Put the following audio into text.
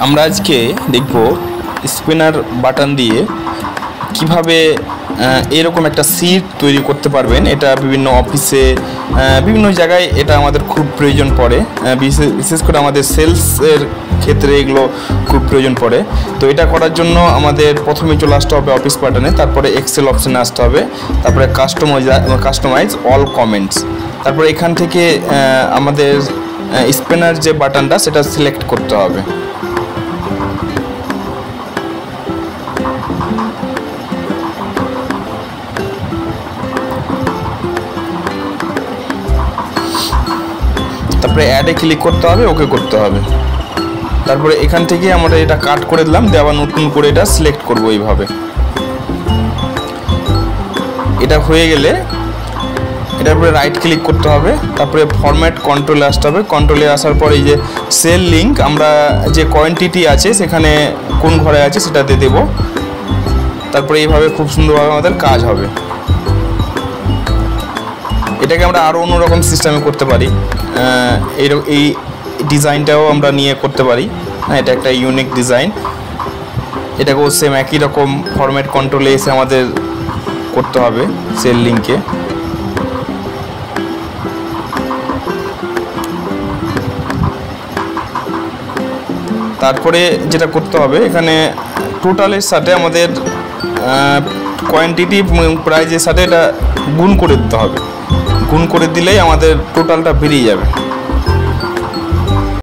আমরা আজকে দেখব স্পিনার বাটন দিয়ে কিভাবে এরকম একটা সিট তৈরি করতে পারবেন। এটা বিভিন্ন অফিসে বিভিন্ন জায়গায় এটা আমাদের খুব প্রয়োজন পড়ে, বিশেষ করে আমাদের সেলসের ক্ষেত্রে এগুলো খুব প্রয়োজন পড়ে। তো এটা করার জন্য আমাদের প্রথমে চলে আসতে হবে অফিস বাটনে, তারপরে এক্সেল অপশানে আসতে হবে, তারপরে কাস্টমাইজ অল কমেন্টস, তারপরে এখান থেকে আমাদের স্পিনার যে বাটনটা সেটা সিলেক্ট করতে হবে। তারপরে অ্যাডে ক্লিক করতে হবে, ওকে করতে হবে। তারপরে এখান থেকে আমরা এটা কাট করে দিলাম, দিয়ে আবার নতুন করে এটা সিলেক্ট করব এইভাবে। এটা হয়ে গেলে এটার উপরে রাইট ক্লিক করতে হবে, তারপরে ফরম্যাট কন্ট্রোলে আসতে হবে। কন্ট্রোলে আসার পরে এই যে সেল লিঙ্ক, আমরা যে কোয়ান্টিটি আছে সেখানে কোন ঘরে আছে সেটাতে দেব। তারপরে এইভাবে খুব সুন্দরভাবে আমাদের কাজ হবে। এটাকে আমরা আরও অন্যরকম সিস্টেমে করতে পারি, এই ডিজাইনটাও আমরা নিয়ে করতে পারি। এটা একটা ইউনিক ডিজাইন, এটাকেও সেম একই রকম ফরম্যাট কন্ট্রোলে এসে আমাদের করতে হবে সেল লিঙ্কে। তারপরে যেটা করতে হবে, এখানে টোটালের সাথে আমাদের কোয়ান্টিটি প্রাইজের সাথে এটা গুণ করে দিতে হবে। গুণ করে দিলেই আমাদের টোটালটা বেরিয়ে যাবে।